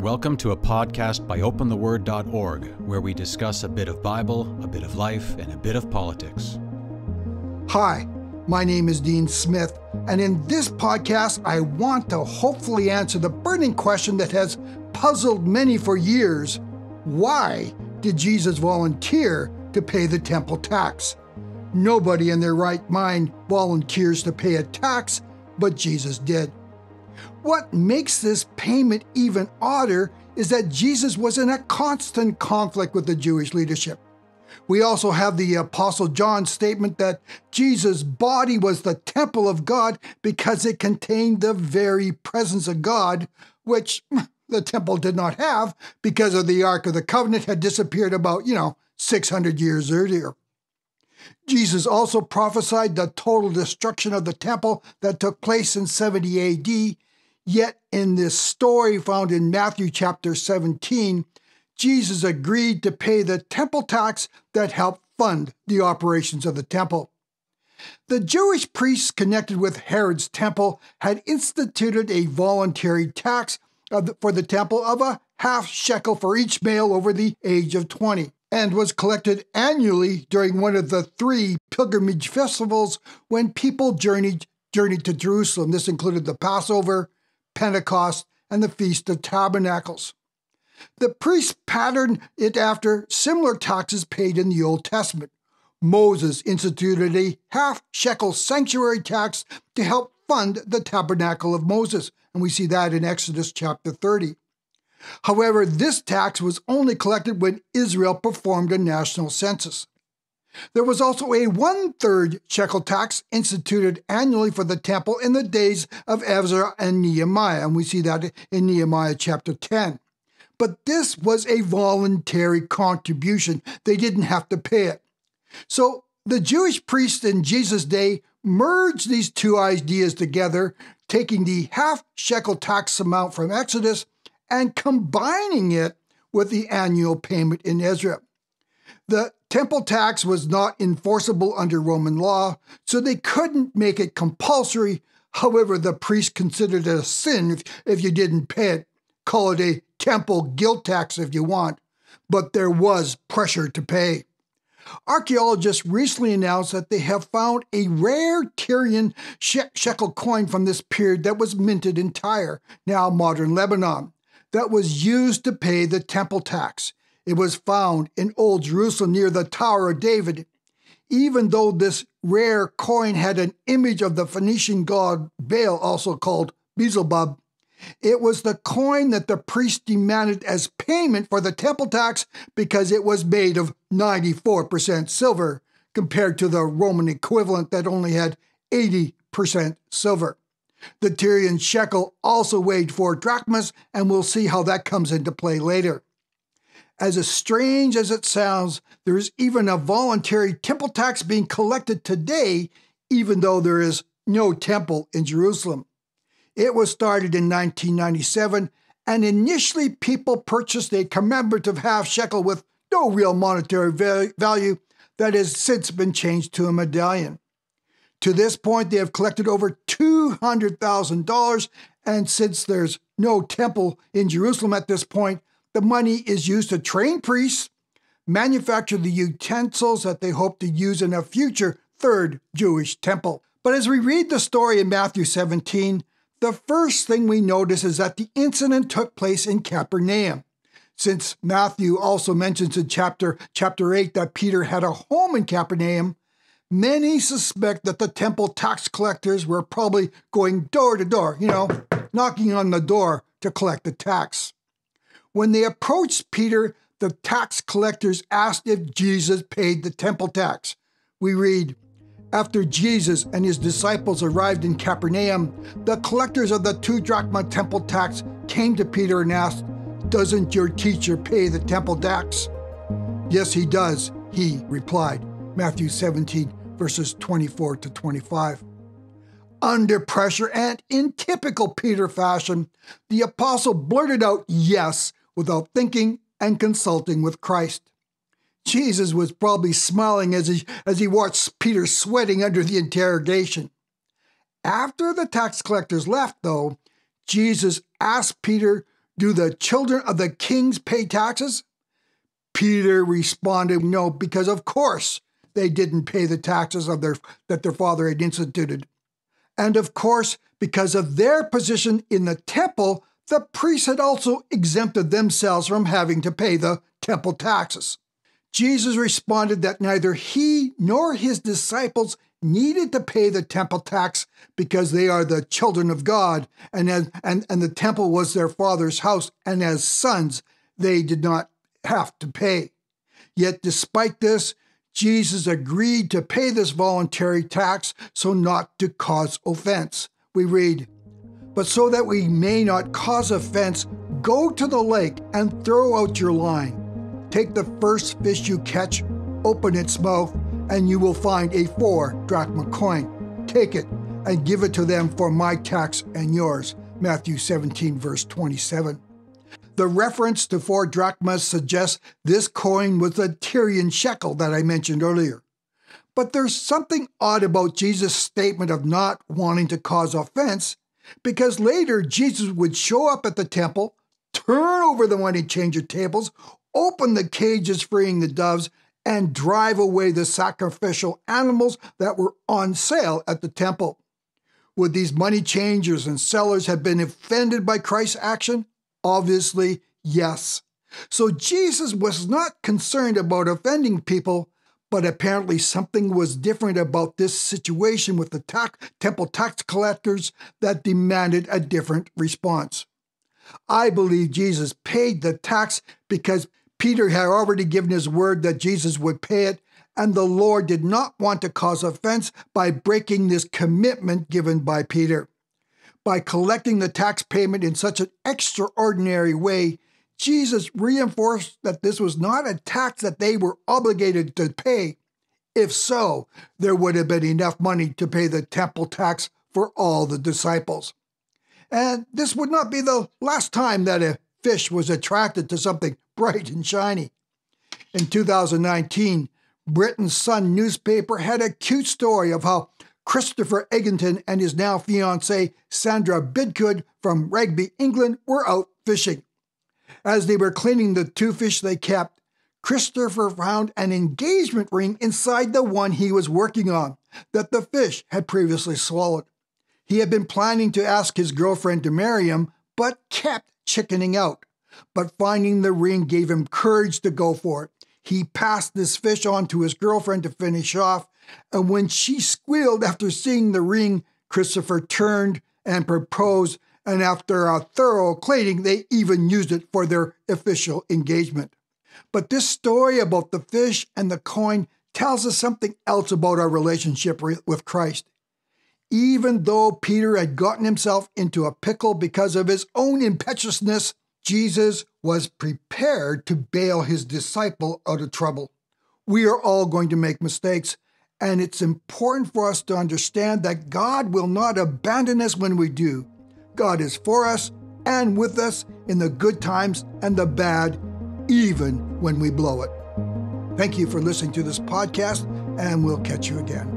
Welcome to a podcast by opentheword.org, where we discuss a bit of Bible, a bit of life, and a bit of politics. Hi, my name is Dean Smith, and in this podcast, I want to hopefully answer the burning question that has puzzled many for years. Why did Jesus volunteer to pay the temple tax? Nobody in their right mind volunteers to pay a tax, but Jesus did. What makes this payment even odder is that Jesus was in a constant conflict with the Jewish leadership. We also have the Apostle John's statement that Jesus' body was the temple of God because it contained the very presence of God, which the temple did not have because of the Ark of the Covenant had disappeared about, 600 years earlier. Jesus also prophesied the total destruction of the temple that took place in 70 AD. Yet in this story found in Matthew chapter 17, Jesus agreed to pay the temple tax that helped fund the operations of the temple. The Jewish priests connected with Herod's temple had instituted a voluntary tax for the temple of a half shekel for each male over the age of 20, and was collected annually during one of the 3 pilgrimage festivals when people journeyed to Jerusalem. This included the Passover, Pentecost, and the Feast of Tabernacles. The priests patterned it after similar taxes paid in the Old Testament. Moses instituted a half shekel sanctuary tax to help fund the tabernacle of Moses, and we see that in Exodus chapter 30. However, this tax was only collected when Israel performed a national census. There was also a 1/3 shekel tax instituted annually for the temple in the days of Ezra and Nehemiah, and we see that in Nehemiah chapter 10. But this was a voluntary contribution. They didn't have to pay it. So the Jewish priests in Jesus' day merged these two ideas together, taking the half shekel tax amount from Exodus and combining it with the annual payment in Ezra. The temple tax was not enforceable under Roman law, so they couldn't make it compulsory. However, the priests considered it a sin if you didn't pay it. Call it a temple guilt tax if you want, but there was pressure to pay. Archaeologists recently announced that they have found a rare Tyrian shekel coin from this period that was minted in Tyre, now modern Lebanon, that was used to pay the temple tax. It was found in Old Jerusalem near the Tower of David. Even though this rare coin had an image of the Phoenician god Baal, also called Beelzebub, it was the coin that the priest demanded as payment for the temple tax because it was made of 94% silver, compared to the Roman equivalent that only had 80% silver. The Tyrian shekel also weighed 4 drachmas, and we'll see how that comes into play later. As strange as it sounds, there is even a voluntary temple tax being collected today, even though there is no temple in Jerusalem. It was started in 1997, and initially people purchased a commemorative half shekel with no real monetary value that has since been changed to a medallion. To this point, they have collected over $200,000, and since there's no temple in Jerusalem at this point, the money is used to train priests, manufacture the utensils that they hope to use in a future 3rd Jewish temple. But as we read the story in Matthew 17, the first thing we notice is that the incident took place in Capernaum. Since Matthew also mentions in chapter 8 that Peter had a home in Capernaum, many suspect that the temple tax collectors were probably going door to door, knocking on the door to collect the tax. When they approached Peter, the tax collectors asked if Jesus paid the temple tax. We read, "After Jesus and his disciples arrived in Capernaum, the collectors of the 2 drachma temple tax came to Peter and asked, 'Doesn't your teacher pay the temple tax?' 'Yes, he does,' he replied." Matthew 17, verses 24 to 25. Under pressure and in typical Peter fashion, the apostle blurted out yes without thinking and consulting with Christ. Jesus was probably smiling as he watched Peter sweating under the interrogation. After the tax collectors left, though, Jesus asked Peter, Do the children of the kings pay taxes? Peter responded, no, because of course they didn't pay the taxes that their father had instituted. And of course, because of their position in the temple, the priests had also exempted themselves from having to pay the temple taxes. Jesus responded that neither he nor his disciples needed to pay the temple tax because they are the children of God, and the temple was their father's house, and as sons, they did not have to pay. Yet despite this, Jesus agreed to pay this voluntary tax so not to cause offense. We read, "But so that we may not cause offense, go to the lake and throw out your line. Take the first fish you catch, open its mouth, and you will find a 4-drachma coin. Take it and give it to them for my tax and yours." Matthew 17, verse 27. The reference to 4 drachmas suggests this coin was the Tyrian shekel that I mentioned earlier. But there's something odd about Jesus' statement of not wanting to cause offense, because later Jesus would show up at the temple, turn over the money changer tables, open the cages freeing the doves, and drive away the sacrificial animals that were on sale at the temple. Would these money changers and sellers have been offended by Christ's action? Obviously, yes. So Jesus was not concerned about offending people, but apparently something was different about this situation with the temple tax collectors that demanded a different response. I believe Jesus paid the tax because Peter had already given his word that Jesus would pay it, and the Lord did not want to cause offense by breaking this commitment given by Peter. By collecting the tax payment in such an extraordinary way, Jesus reinforced that this was not a tax that they were obligated to pay. If so, there would have been enough money to pay the temple tax for all the disciples. And this would not be the last time that a fish was attracted to something bright and shiny. In 2019, Britain's Sun newspaper had a cute story of how Christopher Egginton and his now fiancée Sandra Bidgood from Rugby, England, were out fishing. As they were cleaning the 2 fish they kept, Christopher found an engagement ring inside the one he was working on that the fish had previously swallowed. He had been planning to ask his girlfriend to marry him, but kept chickening out. But finding the ring gave him courage to go for it. He passed this fish on to his girlfriend to finish off, and when she squealed after seeing the ring, Christopher turned and proposed, and after a thorough cleaning, they even used it for their official engagement. But this story about the fish and the coin tells us something else about our relationship with Christ. Even though Peter had gotten himself into a pickle because of his own impetuousness, Jesus was prepared to bail his disciple out of trouble. We are all going to make mistakes, and it's important for us to understand that God will not abandon us when we do. God is for us and with us in the good times and the bad, even when we blow it. Thank you for listening to this podcast, and we'll catch you again.